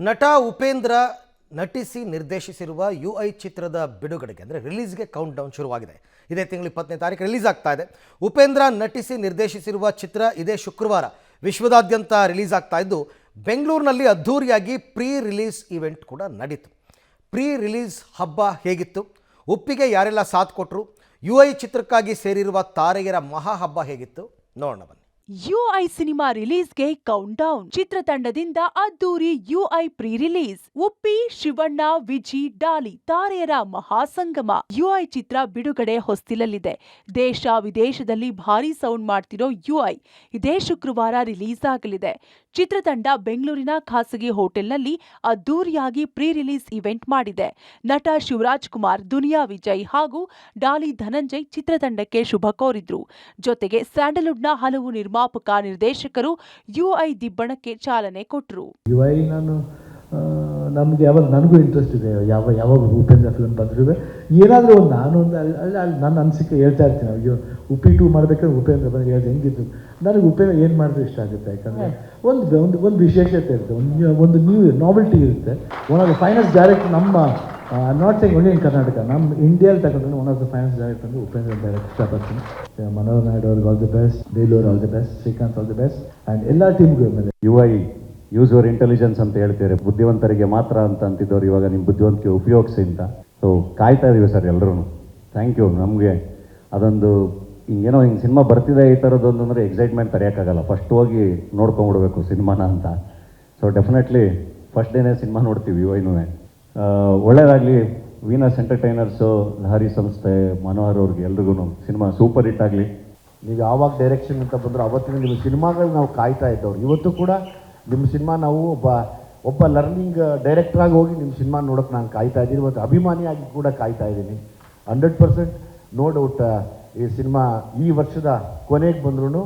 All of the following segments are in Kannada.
ನಟ ಉಪೇಂದ್ರ ನಟಿಸಿ ನಿರ್ದೇಶಿಸಿರುವ ಯುಐ ಚಿತ್ರದ ಬಿಡುಗಡೆಗೆ ಅಂದರೆ ರಿಲೀಸ್ಗೆ ಕೌಂಟ್ ಡೌನ್ ಶುರುವಾಗಿದೆ. ಇದೇ ತಿಂಗಳು 20ನೇ ತಾರೀಕು ರಿಲೀಸ್ ಆಗ್ತಾ ಇದೆ. ಉಪೇಂದ್ರ ನಟಿಸಿ ನಿರ್ದೇಶಿಸಿರುವ ಚಿತ್ರ ಇದೇ ಶುಕ್ರವಾರ ವಿಶ್ವದಾದ್ಯಂತ ರಿಲೀಸ್ ಆಗ್ತಾ ಇದ್ದು, ಬೆಂಗಳೂರಿನಲ್ಲಿ ಅದ್ಧೂರಿಯಾಗಿ ಪ್ರೀ ರಿಲೀಸ್ ಇವೆಂಟ್ ಕೂಡ ನಡೀತು. ಪ್ರೀ ರಿಲೀಸ್ ಹಬ್ಬ ಹೇಗಿತ್ತು, ಒಪ್ಪಿಗೆ ಯಾರೆಲ್ಲ ಸಾಥ್ ಕೊಟ್ಟರು, ಯುಐ ಚಿತ್ರಕ್ಕಾಗಿ ಸೇರಿರುವ ತಾರೆಯರ ಮಹಾ ಹಬ್ಬ ಹೇಗಿತ್ತು ನೋಡೋಣ ಬನ್ನಿ. ಯುಐ ಸಿನಿಮಾ ರಿಲೀಸ್ಗೆ ಕೌಂಟ್ ಡೌನ್. ಚಿತ್ರತಂಡದಿಂದ ಅದ್ದೂರಿ UI pre release. Uppi, Shivanna, Viji, Dolly ತಾರೆಯರ ಮಹಾಸಂಗಮ. ಯುಐ ಚಿತ್ರ ಬಿಡುಗಡೆ ಹೊಸ್ತಿಲಲ್ಲಿದೆ. ದೇಶ ವಿದೇಶದಲ್ಲಿ ಭಾರಿ ಸೌಂಡ್ ಮಾಡ್ತಿರೋ ಯುಐ ಇದೇ ಶುಕ್ರವಾರ ರಿಲೀಸ್ ಆಗಲಿದೆ. ಚಿತ್ರತಂಡ ಬೆಂಗಳೂರಿನ ಖಾಸಗಿ ಹೋಟೆಲ್ನಲ್ಲಿ ಅದ್ದೂರಿಯಾಗಿ ಪ್ರೀ ರಿಲೀಸ್ ಇವೆಂಟ್ ಮಾಡಿದೆ. ನಟ ಶಿವರಾಜ್ ಕುಮಾರ್, ದುನಿಯಾ ವಿಜಯ್ ಹಾಗೂ ಡಾಲಿ ಧನಂಜಯ್ ಚಿತ್ರತಂಡಕ್ಕೆ ಶುಭ ಕೋರಿದ್ರು. ಜೊತೆಗೆ ಸ್ಯಾಂಡಲ್ವುಡ್ನ ಹಲವು ನಿರ್ಮಾಪಕ, ನಿರ್ದೇಶಕರು ಯುಐ ದಿಬ್ಬಣಕ್ಕೆ ಚಾಲನೆ ಕೊಟ್ಟರು. ಯುಐ ನಮಗೆ ಯಾವಾಗ ನನಗೂ ಇಂಟ್ರೆಸ್ಟ್ ಇದೆ. ಯಾವಾಗ ಉಪೇಂದ್ರ ಫಿಲ್ಮ್ ಬಂದರೂ ಏನಾದರೂ ಒಂದು ನಾನೊಂದು ಅಲ್ಲಿ ನನ್ನ ಅನಿಸಿಕೆ ಹೇಳ್ತಾ ಇರ್ತೀನಿ. ಅಯ್ಯೋ ಉಪ್ಪಿ 2 ಮಾಡಬೇಕಾದ್ರೆ ಉಪೇಂದ್ರ ಬಂದು ಹೇಳಿದೆ ಹೆಂಗಿದ್ದು. ನನಗೆ ಉಪೇಂದ್ರ ಏನು ಮಾಡಿದ್ರೆ ಇಷ್ಟ ಆಗುತ್ತೆ, ಯಾಕಂದರೆ ಒಂದು ವಿಶೇಷತೆ ಇರುತ್ತೆ, ಒಂದು ನ್ಯೂ ನಾವೆಲ್ಟಿ ಇರುತ್ತೆ. One of the finance director ನಮ್ಮ not saying only in Karnataka, ನಮ್ಮ ಇಂಡಿಯಾದಲ್ಲಿ ತಗೊಂಡ್ರೆ one of the finance director ಅಂದರೆ ಉಪೇಂದ್ರ ಡೈರೆಕ್ಟ್ ಇಷ್ಟಪಡ್ತೀನಿ. ಮನೋಹರ್ ನಾಯ್ಡು ಅವ್ರಿಗೆ all the best, Belur all the best, Srikanth all the best and ಎಲ್ಲ ಟೀಮ್ಗೂ ಮೇಲೆ. ಯುಐ ಯೂಸ್ ಯುವರ್ ಇಂಟೆಲಿಜೆನ್ಸ್ ಅಂತ ಹೇಳ್ತೀರಿ, ಬುದ್ಧಿವಂತರಿಗೆ ಮಾತ್ರ ಅಂತ ಅಂತಿದ್ದವ್ರು ಇವಾಗ ನಿಮ್ಮ ಬುದ್ಧಿವಂತಿಕೆ ಉಪಯೋಗಿಸಿ ಅಂತ. ಸೊ ಕಾಯ್ತಾ ಇದೀವಿ ಸರ್ ಎಲ್ಲರೂ. Thank you. ನಮಗೆ ಅದೊಂದು ಹಿಂಗೇನೋ ಹಿಂಗೆ ಸಿನಿಮಾ ಬರ್ತಿದೆ ಈ ಥರದ್ದೊಂದು ಅಂದರೆ ಎಕ್ಸೈಟ್ಮೆಂಟ್ ತರೆಯೋಕ್ಕಾಗಲ್ಲ. ಫಸ್ಟ್ ಹೋಗಿ ನೋಡ್ಕೊಂಬಿಡ್ಬೇಕು ಸಿನಿಮಾನ ಅಂತ. ಸೊ ಡೆಫಿನೆಟ್ಲಿ ಫಸ್ಟ್ ಡೇನೇ ಸಿನಿಮಾ ನೋಡ್ತೀವಿ ಯುಐನೂ. ಒಳ್ಳೆಯದಾಗಲಿ. ವೀನಸ್ ಎಂಟರ್ಟೈನರ್ಸು, ಲಹರಿ ಸಂಸ್ಥೆ, ಮನೋಹರ್ ಅವ್ರಿಗೆ ಎಲ್ರಿಗೂ ಸಿನಿಮಾ ಸೂಪರ್ ಹಿಟ್ ಆಗಲಿ. ನೀವು ಯಾವಾಗ ಡೈರೆಕ್ಷನ್ ಅಂತ ಬಂದರೂ ಅವತ್ತಿನ ನಿಮ್ಮ ಸಿನಿಮಾಗಳು ನಾವು ಕಾಯ್ತಾ ಇದ್ದವ್ರು. ಇವತ್ತು ಕೂಡ ನಿಮ್ಮ ಸಿನಿಮಾ ನಾವು ಒಬ್ಬ ಲರ್ನಿಂಗ್ ಡೈರೆಕ್ಟ್ರಾಗಿ ಹೋಗಿ ನಿಮ್ಮ ಸಿನಿಮಾ ನೋಡೋಕೆ ನಾನು ಕಾಯ್ತಾ ಇದ್ದೀನಿ. ಇವತ್ತು ಅಭಿಮಾನಿಯಾಗಿ ಕೂಡ ಕಾಯ್ತಾ ಇದ್ದೀನಿ. 100% ನೋ ಡೌಟ್ ಈ ಸಿನಿಮಾ ಈ ವರ್ಷದ ಕೊನೆಗೆ ಬಂದ್ರೂ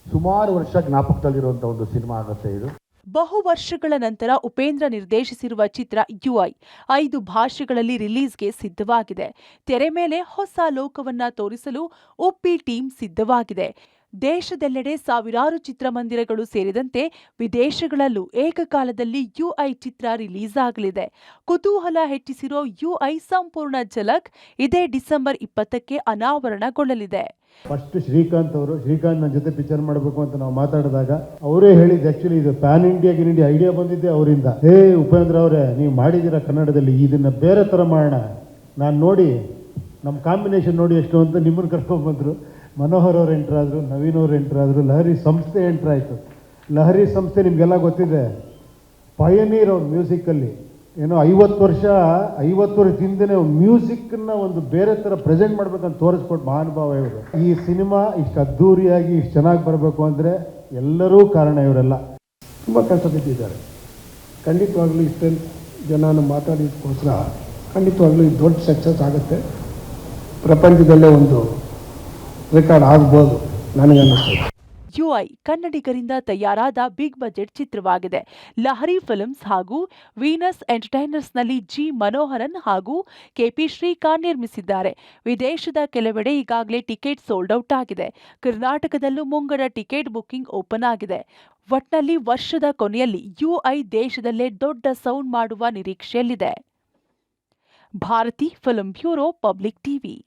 ಸುಮಾರು ವರ್ಷ ಜ್ಞಾಪಕದಲ್ಲಿರುವಂಥ ಒಂದು ಸಿನಿಮಾ ಆಗುತ್ತೆ ಇದು. ಬಹು ವರ್ಷಗಳ ನಂತರ ಉಪೇಂದ್ರ ನಿರ್ದೇಶಿಸಿರುವ ಚಿತ್ರ ಯುಐ 5 ಭಾಷೆಗಳಲ್ಲಿ ರಿಲೀಸ್ಗೆ ಸಿದ್ಧವಾಗಿದೆ. ತೆರೆ ಮೇಲೆ ಹೊಸ ಲೋಕವನ್ನ ತೋರಿಸಲು ಉಪ್ಪಿ ಟೀಮ್ ಸಿದ್ಧವಾಗಿದೆ. ದೇಶದೆಲ್ಲೆಡೆ ಸಾವಿರಾರು ಚಿತ್ರಮಂದಿರಗಳು ಸೇರಿದಂತೆ ವಿದೇಶಗಳಲ್ಲೂ ಏಕಕಾಲದಲ್ಲಿ ಯುಐ ಚಿತ್ರ ರಿಲೀಸ್ ಆಗಲಿದೆ. ಕುತೂಹಲ ಹೆಚ್ಚಿಸಿರೋ ಯುಐ ಸಂಪೂರ್ಣ ಝಲಕ್ ಇದೇ ಡಿಸೆಂಬರ್ 20ಕ್ಕೆ ಅನಾವರಣಗೊಳ್ಳಲಿದೆ. ಫಸ್ಟ್ ಶ್ರೀಕಾಂತ್ ನನ್ನ ಜೊತೆ ಪಿಕ್ಚರ್ ಮಾಡಬೇಕು ಅಂತ ನಾವು ಮಾತಾಡಿದಾಗ ಅವರೇ ಹೇಳಿದ್ದು, ಆ್ಯಕ್ಚುಲಿ ಇದು ಪ್ಯಾನ್ ಇಂಡಿಯಾ ಐಡಿಯಾ ಬಂದಿದ್ದೆ ಅವರಿಂದ. ಉಪೇಂದ್ರ ಅವರೇ, ನೀವು ಮಾಡಿದ್ದೀರಾ ಕನ್ನಡದಲ್ಲಿ, ಇದನ್ನು ಬೇರೆ ಥರ ಮಾಡೋಣ, ನಾನು ನೋಡಿ ನಮ್ಮ ಕಾಂಬಿನೇಷನ್ ನೋಡಿ ಎಷ್ಟು ಅಂತ ನಿಮ್ಮನ್ನು ಕರ್ಕೊಂಡ್ಬಂದರು. ಮನೋಹರ್ ಅವ್ರು ಎಂಟ್ರಾದರು, ನವೀನ್ ಅವ್ರು ಎಂಟ್ರಾದರು, ಲಹರಿ ಸಂಸ್ಥೆ ಎಂಟ್ರಾಯಿತು. ಲಹರಿ ಸಂಸ್ಥೆ ನಿಮಗೆಲ್ಲ ಗೊತ್ತಿದೆ, ಪಯನೀರ್ ಅವ್ರು ಮ್ಯೂಸಿಕ್ಕಲ್ಲಿ. ಏನೋ 50 ವರ್ಷದಿಂದ ಮ್ಯೂಸಿಕ್ನ ಒಂದು ಬೇರೆ ಥರ ಪ್ರೆಸೆಂಟ್ ಮಾಡ್ಬೇಕಂತ ತೋರಿಸ್ಕೊಟ್ಟು ಮಹಾನುಭಾವ ಇವರು. ಈ ಸಿನಿಮಾ ಇಷ್ಟು ಅದ್ಧೂರಿಯಾಗಿ ಇಷ್ಟು ಚೆನ್ನಾಗಿ ಬರಬೇಕು ಅಂದರೆ ಎಲ್ಲರೂ ಕಾರಣ ಇವರೆಲ್ಲ. ತುಂಬ ಕಷ್ಟ ಬಿದ್ದಿದ್ದಾರೆ. ಖಂಡಿತವಾಗ್ಲೂ ಇಷ್ಟೊಂದು ಜನ ಮಾತಾಡಿದಕ್ಕೋಸ್ಕರ ಖಂಡಿತವಾಗ್ಲೂ ಇದು ದೊಡ್ಡ ಸಕ್ಸಸ್ ಆಗುತ್ತೆ. ಪ್ರಪಂಚದಲ್ಲೇ ಒಂದು ರೆಕಾರ್ಡ್ ಆಗ್ಬೋದು ನನಗನ್ನಿಸ್ತದೆ. ಯುಐ ಕನ್ನಡಿಗರಿಂದ ತಯಾರಾದ ಬಿಗ್ ಬಜೆಟ್ ಚಿತ್ರವಾಗಿದೆ. ಲಹರಿ ಫಿಲ್ಮ್ಸ್ ಹಾಗೂ ವೀನಸ್ ಎಂಟರ್ಟೈನರ್ಸ್ನಲ್ಲಿ ಜಿ ಮನೋಹರನ್ ಹಾಗೂ ಕೆಪಿ ಶ್ರೀಕಾಂತ್ ನಿರ್ಮಿಸಿದ್ದಾರೆ. ವಿದೇಶದ ಕೆಲವೆಡೆ ಈಗಾಗಲೇ ಟಿಕೆಟ್ ಸೋಲ್ಡ್ ಔಟ್ ಆಗಿದೆ. ಕರ್ನಾಟಕದಲ್ಲೂ ಮುಂಗಡ ಟಿಕೆಟ್ ಬುಕಿಂಗ್ ಓಪನ್ ಆಗಿದೆ. ಒಟ್ನಲ್ಲಿ ವರ್ಷದ ಕೊನೆಯಲ್ಲಿ ಯುಐ ದೇಶದಲ್ಲೇ ದೊಡ್ಡ ಸೌಂಡ್ ಮಾಡುವ ನಿರೀಕ್ಷೆಯಲ್ಲಿದೆ. Bharati film bureau, public TV.